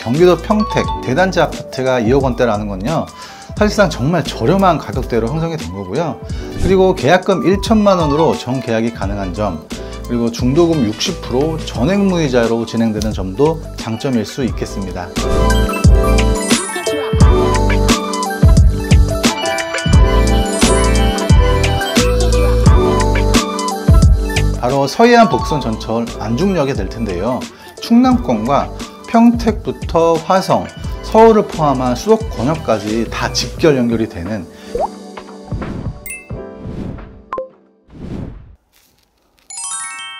경기도 평택 대단지 아파트가 2억 원대라는 건요, 사실상 정말 저렴한 가격대로 형성이 된 거고요. 그리고 계약금 1천만 원으로 정계약이 가능한 점, 그리고 중도금 60% 전액무이자로 진행되는 점도 장점일 수 있겠습니다. 바로 서해안 복선 전철 안중역이 될 텐데요. 충남권과 평택부터 화성, 서울을 포함한 수도권역까지 다 직결 연결이 되는,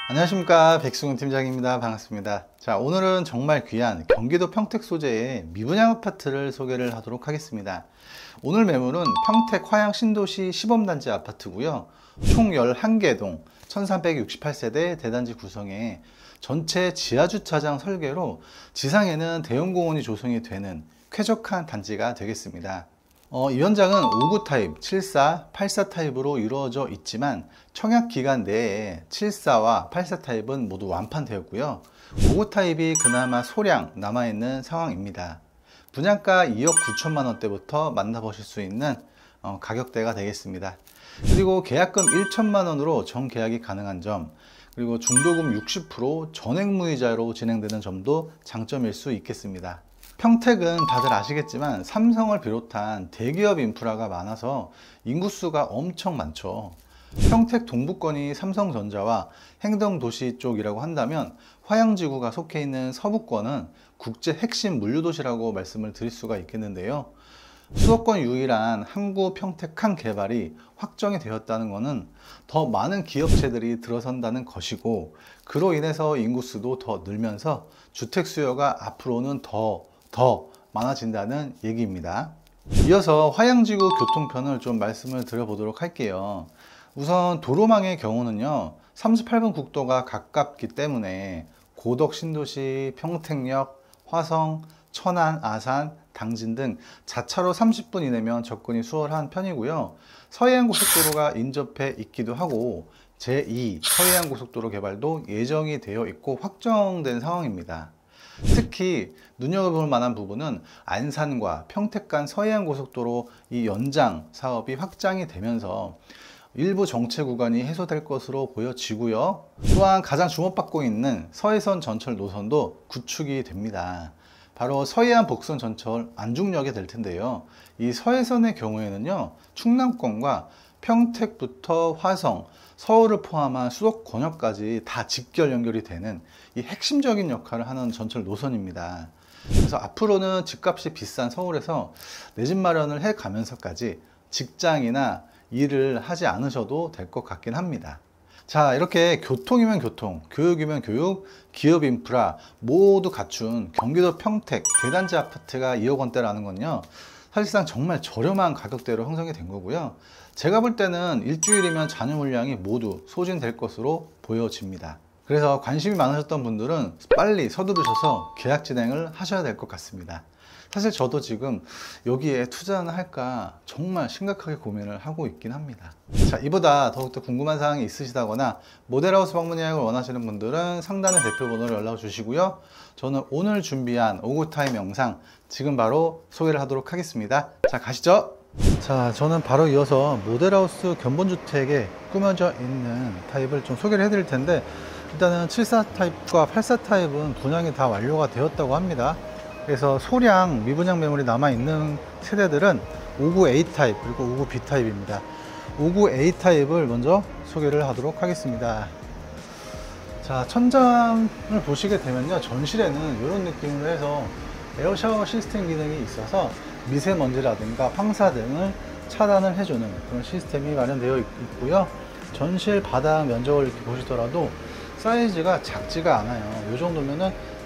안녕하십니까, 백승훈 팀장입니다. 반갑습니다. 자, 오늘은 정말 귀한 경기도 평택 소재의 미분양 아파트를 소개를 하도록 하겠습니다. 오늘 매물은 평택 화양 신도시 시범단지 아파트고요. 총 11개 동 1368세대 대단지 구성에 전체 지하주차장 설계로 지상에는 대형공원이 조성이 되는 쾌적한 단지가 되겠습니다. 이 현장은 59 타입, 74, 84 타입으로 이루어져 있지만 청약기간 내에 74와 84 타입은 모두 완판되었고요. 59 타입이 그나마 소량 남아있는 상황입니다. 분양가 2억 9천만 원대부터 만나보실 수 있는 가격대가 되겠습니다. 그리고 계약금 1천만 원으로 정계약이 가능한 점, 그리고 중도금 60% 전액무이자로 진행되는 점도 장점일 수 있겠습니다. 평택은 다들 아시겠지만 삼성을 비롯한 대기업 인프라가 많아서 인구수가 엄청 많죠. 평택 동부권이 삼성전자와 행정도시 쪽이라고 한다면 화양지구가 속해 있는 서부권은 국제 핵심 물류도시라고 말씀을 드릴 수가 있겠는데요. 수도권 유일한 항구 평택항 개발이 확정이 되었다는 것은 더 많은 기업체들이 들어선다는 것이고, 그로 인해서 인구수도 더 늘면서 주택 수요가 앞으로는 더 많아진다는 얘기입니다. 이어서 화양지구 교통편을 좀 말씀을 드려보도록 할게요. 우선 도로망의 경우는요, 38번 국도가 가깝기 때문에 고덕 신도시, 평택역, 화성, 천안, 아산, 당진 등 자차로 30분 이내면 접근이 수월한 편이고요. 서해안고속도로가 인접해 있기도 하고 제2 서해안고속도로 개발도 예정이 되어 있고 확정된 상황입니다. 특히 눈여겨볼 만한 부분은 안산과 평택 간 서해안고속도로 이 연장 사업이 확장이 되면서 일부 정체 구간이 해소될 것으로 보여지고요. 또한 가장 주목받고 있는 서해선 전철 노선도 구축이 됩니다. 바로 서해안 복선 전철 안중역이 될 텐데요. 이 서해선의 경우에는요, 충남권과 평택부터 화성, 서울을 포함한 수도권역까지 다 직결 연결이 되는 이 핵심적인 역할을 하는 전철 노선입니다. 그래서 앞으로는 집값이 비싼 서울에서 내 집 마련을 해 가면서까지 직장이나 일을 하지 않으셔도 될 것 같긴 합니다. 자, 이렇게 교통이면 교통, 교육이면 교육, 기업 인프라 모두 갖춘 경기도 평택 대단지 아파트가 2억 원대라는 건요, 사실상 정말 저렴한 가격대로 형성이 된 거고요. 제가 볼 때는 일주일이면 잔여 물량이 모두 소진될 것으로 보여집니다. 그래서 관심이 많으셨던 분들은 빨리 서두르셔서 계약 진행을 하셔야 될 것 같습니다. 사실 저도 지금 여기에 투자는 할까 정말 심각하게 고민을 하고 있긴 합니다. 자, 이보다 더욱더 궁금한 사항이 있으시다거나 모델하우스 방문 예약을 원하시는 분들은 상단에 대표번호로 연락 주시고요. 저는 오늘 준비한 오구타임 영상 지금 바로 소개를 하도록 하겠습니다. 자, 가시죠. 자, 저는 바로 이어서 모델하우스 견본주택에 꾸며져 있는 타입을 좀 소개를 해드릴 텐데, 일단은 74 타입과 84 타입은 분양이 다 완료가 되었다고 합니다. 그래서 소량 미분양 매물이 남아있는 세대들은 59A 타입 그리고 59B 타입입니다. 59A 타입을 먼저 소개를 하도록 하겠습니다. 자, 천장을 보시게 되면요, 전실에는 이런 느낌으로 해서 에어 샤워 시스템 기능이 있어서 미세먼지라든가 황사 등을 차단을 해주는 그런 시스템이 마련되어 있고요. 전실 바닥 면적을 이렇게 보시더라도 사이즈가 작지가 않아요. 이 정도면은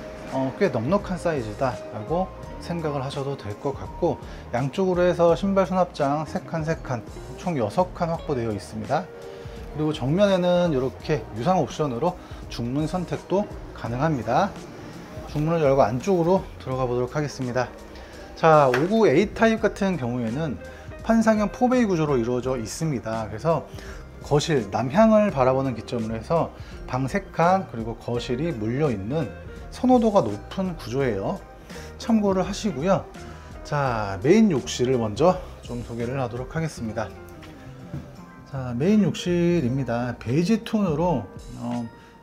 꽤 넉넉한 사이즈다 라고 생각을 하셔도 될 것 같고, 양쪽으로 해서 신발 수납장 3칸 총 6칸 확보되어 있습니다. 그리고 정면에는 이렇게 유상 옵션으로 중문 선택도 가능합니다. 중문을 열고 안쪽으로 들어가 보도록 하겠습니다. 자, 59A 타입 같은 경우에는 판상형 4베이 구조로 이루어져 있습니다. 그래서 거실 남향을 바라보는 기점으로 해서 방 3칸 그리고 거실이 물려 있는 선호도가 높은 구조예요. 참고를 하시고요. 자, 메인 욕실을 먼저 좀 소개를 하도록 하겠습니다. 자, 메인 욕실입니다. 베이지 톤으로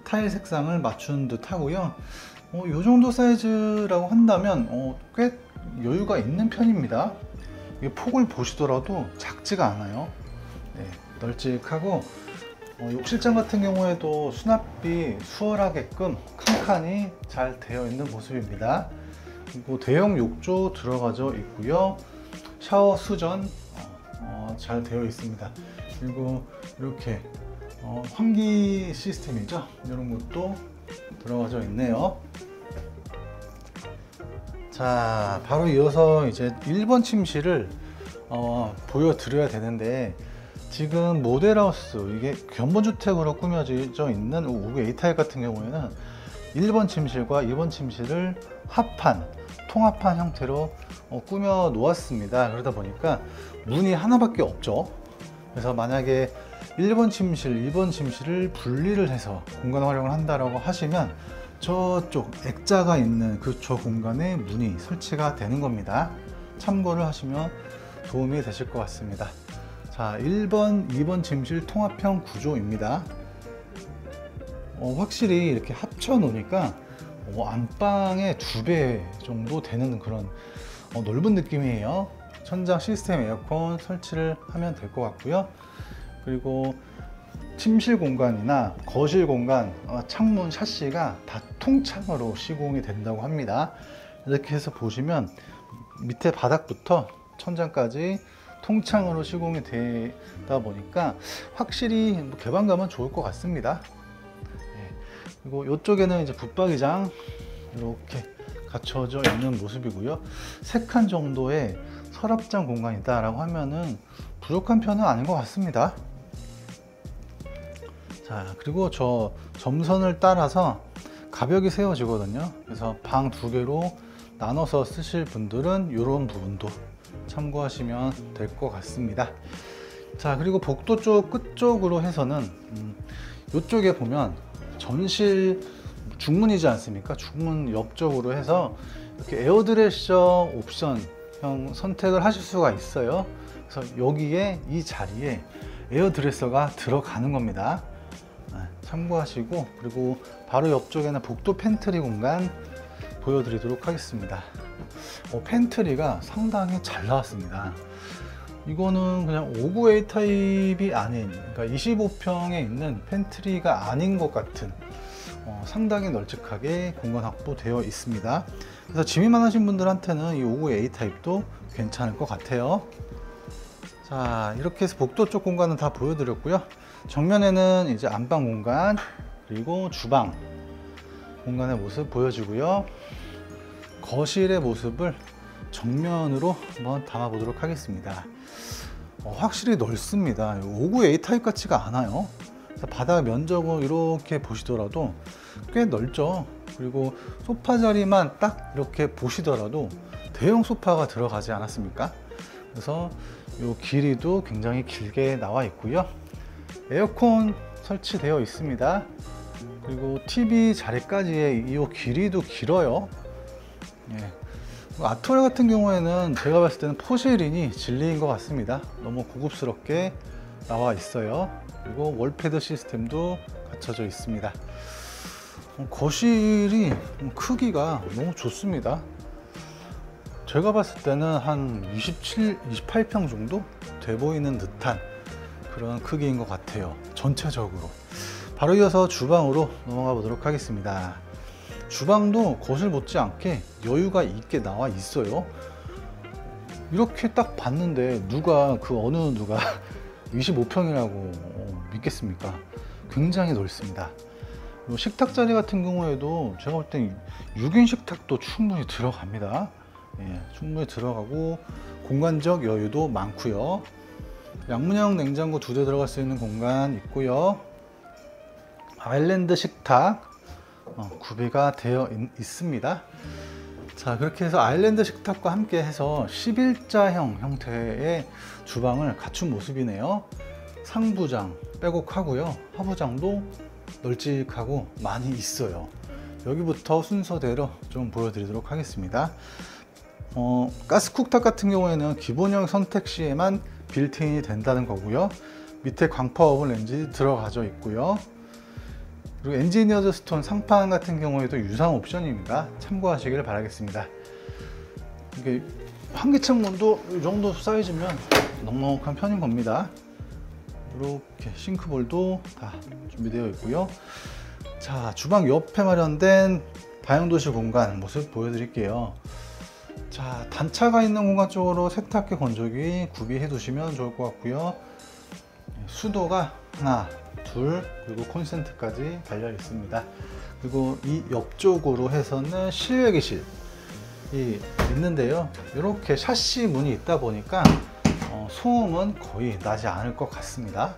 타일 색상을 맞춘 듯 하고요. 이 정도 사이즈라고 한다면 꽤 여유가 있는 편입니다. 폭을 보시더라도 작지가 않아요. 네, 널찍하고 욕실장 같은 경우에도 수납이 수월하게끔 칸칸이 잘 되어 있는 모습입니다. 그리고 대형 욕조 들어가져 있고요. 샤워 수전 잘 되어 있습니다. 그리고 이렇게 환기 시스템이죠. 이런 것도 들어가져 있네요. 자, 바로 이어서 이제 1번 침실을 보여드려야 되는데, 지금 모델하우스, 이게 견본주택으로 꾸며져 있는 5구 A타입 같은 경우에는 1번 침실과 2번 침실을 통합한 형태로 꾸며 놓았습니다. 그러다 보니까 문이 하나밖에 없죠. 그래서 만약에 1번 침실, 2번 침실을 분리를 해서 공간 활용을 한다라고 하시면 저쪽 액자가 있는 저 공간에 문이 설치가 되는 겁니다. 참고를 하시면 도움이 되실 것 같습니다. 자, 1번, 2번 침실 통합형 구조입니다. 확실히 이렇게 합쳐 놓으니까 안방의 2배 정도 되는 그런 넓은 느낌이에요. 천장 시스템 에어컨 설치를 하면 될 것 같고요. 그리고 침실 공간이나 거실 공간, 창문 샤시가 다 통창으로 시공이 된다고 합니다. 이렇게 해서 보시면 밑에 바닥부터 천장까지 통창으로 시공이 되다 보니까 확실히 개방감은 좋을 것 같습니다. 그리고 이쪽에는 이제 붙박이장 이렇게 갖춰져 있는 모습이고요. 3칸 정도의 서랍장 공간이다 라고 하면은 부족한 편은 아닌 것 같습니다. 자, 그리고 저 점선을 따라서 가벽이 세워지거든요. 그래서 방 2개로 나눠서 쓰실 분들은 이런 부분도 참고하시면 될 것 같습니다. 자, 그리고 복도 쪽 끝쪽으로 해서는 이쪽에 보면 전실 중문이지 않습니까? 중문 옆쪽으로 해서 이렇게 에어드레셔 옵션형 선택을 하실 수가 있어요. 그래서 여기에 이 자리에 에어드레서가 들어가는 겁니다. 참고하시고, 그리고 바로 옆쪽에는 복도 팬트리 공간 보여드리도록 하겠습니다. 팬트리가 상당히 잘 나왔습니다. 이거는 그냥 5구 A 타입이 아닌, 그러니까 25평에 있는 팬트리가 아닌 것 같은 상당히 널찍하게 공간 확보되어 있습니다. 그래서 짐이 많으신 분들한테는 이 5구 A 타입도 괜찮을 것 같아요. 자, 이렇게 해서 복도 쪽 공간은 다 보여드렸고요. 정면에는 이제 안방 공간, 그리고 주방 공간의 모습 보여주고요. 거실의 모습을 정면으로 한번 담아 보도록 하겠습니다. 확실히 넓습니다. 5구 A 타입 같지가 않아요. 바닥 면적을 이렇게 보시더라도 꽤 넓죠. 그리고 소파 자리만 딱 이렇게 보시더라도 대형 소파가 들어가지 않았습니까? 그래서 이 길이도 굉장히 길게 나와 있고요. 에어컨 설치되어 있습니다. 그리고 TV 자리까지의 이 길이도 길어요. 아트월 같은 경우에는 제가 봤을 때는 포세린이 진리인 것 같습니다. 너무 고급스럽게 나와 있어요. 그리고 월패드 시스템도 갖춰져 있습니다. 거실이 크기가 너무 좋습니다. 제가 봤을 때는 한 27, 28평 정도 돼 보이는 듯한 그런 크기인 것 같아요. 전체적으로. 바로 이어서 주방으로 넘어가 보도록 하겠습니다. 주방도 거실 못지않게 여유가 있게 나와 있어요. 이렇게 딱 봤는데 어느 누가 25평이라고 믿겠습니까? 굉장히 넓습니다. 식탁 자리 같은 경우에도 제가 볼 땐 6인 식탁도 충분히 들어갑니다. 충분히 들어가고 공간적 여유도 많고요. 양문형 냉장고 2대 들어갈 수 있는 공간 있고요. 아일랜드 식탁 구비가 되어 있습니다. 자, 그렇게 해서 아일랜드 식탁과 함께 해서 11자형 형태의 주방을 갖춘 모습이네요. 상부장 빼곡하고요. 하부장도 널찍하고 많이 있어요. 여기부터 순서대로 좀 보여드리도록 하겠습니다. 가스 쿡탑 같은 경우에는 기본형 선택 시에만 빌트인이 된다는 거고요. 밑에 광파 오븐 렌지 들어가져 있고요. 그리고 엔지니어드 스톤 상판 같은 경우에도 유상 옵션입니다. 참고하시길 바라겠습니다. 이게 환기창문도 이 정도 사이즈면 넉넉한 편인 겁니다. 이렇게 싱크볼도 다 준비되어 있고요. 자, 주방 옆에 마련된 다용도실 공간 모습 보여드릴게요. 자, 단차가 있는 공간 쪽으로 세탁기, 건조기 구비해 두시면 좋을 것 같고요. 수도가 하나, 둘, 그리고 콘센트까지 달려 있습니다. 그리고 이 옆쪽으로 해서는 실외기실이 있는데요. 이렇게 샤시 문이 있다 보니까 소음은 거의 나지 않을 것 같습니다.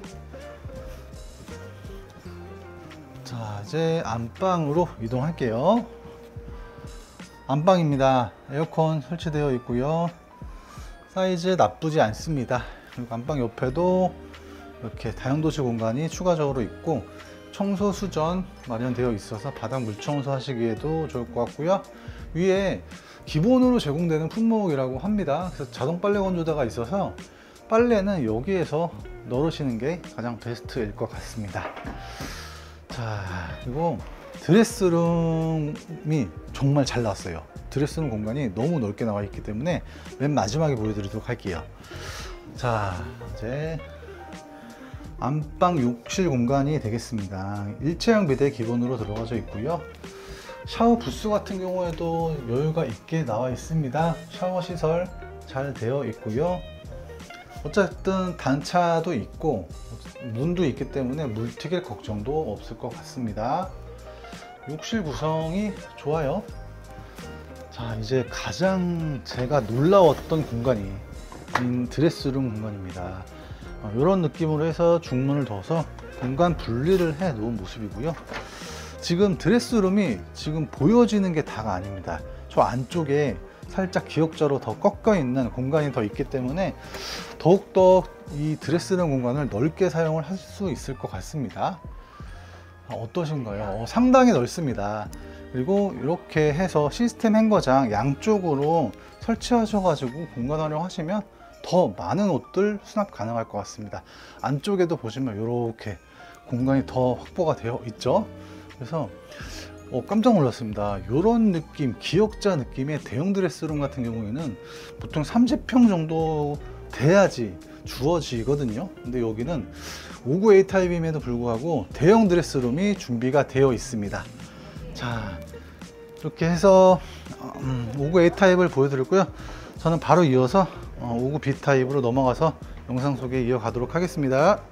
자, 이제 안방으로 이동할게요. 안방입니다. 에어컨 설치되어 있고요. 사이즈 나쁘지 않습니다. 그리고 안방 옆에도 이렇게 다용도실 공간이 추가적으로 있고 청소 수전 마련되어 있어서 바닥 물청소 하시기에도 좋을 것 같고요. 위에 기본으로 제공되는 품목이라고 합니다. 그래서 자동 빨래 건조대가 있어서 빨래는 여기에서 넣으시는 게 가장 베스트일 것 같습니다. 자, 그리고 드레스룸이 정말 잘 나왔어요. 드레스룸 공간이 너무 넓게 나와 있기 때문에 맨 마지막에 보여드리도록 할게요. 자, 이제 안방 욕실 공간이 되겠습니다. 일체형 비대 기본으로 들어가져 있고요. 샤워 부스 같은 경우에도 여유가 있게 나와 있습니다. 샤워 시설 잘 되어 있고요. 어쨌든 단차도 있고 문도 있기 때문에 물 튀길 걱정도 없을 것 같습니다. 욕실 구성이 좋아요. 자, 이제 가장 제가 놀라웠던 공간이 드레스룸 공간입니다. 이런 느낌으로 해서 중문을 둬서 공간 분리를 해 놓은 모습이고요. 지금 드레스룸이 지금 보여지는 게 다가 아닙니다. 저 안쪽에 살짝 기역자로 더 꺾여 있는 공간이 더 있기 때문에 더욱더 이 드레스룸 공간을 넓게 사용을 할 수 있을 것 같습니다. 어떠신가요? 상당히 넓습니다. 그리고 이렇게 해서 시스템 행거장 양쪽으로 설치하셔가지고 공간 활용하시면 더 많은 옷들 수납 가능할 것 같습니다. 안쪽에도 보시면 이렇게 공간이 더 확보가 되어 있죠. 그래서 깜짝 놀랐습니다. 이런 느낌, 기역자 느낌의 대형 드레스룸 같은 경우에는 보통 30평 정도 돼야지 주어지거든요. 근데 여기는 59A 타입임에도 불구하고 대형 드레스룸이 준비가 되어 있습니다. 자, 이렇게 해서 59A 타입을 보여드렸고요. 저는 바로 이어서 59B 타입으로 넘어가서 영상 소개 이어가도록 하겠습니다.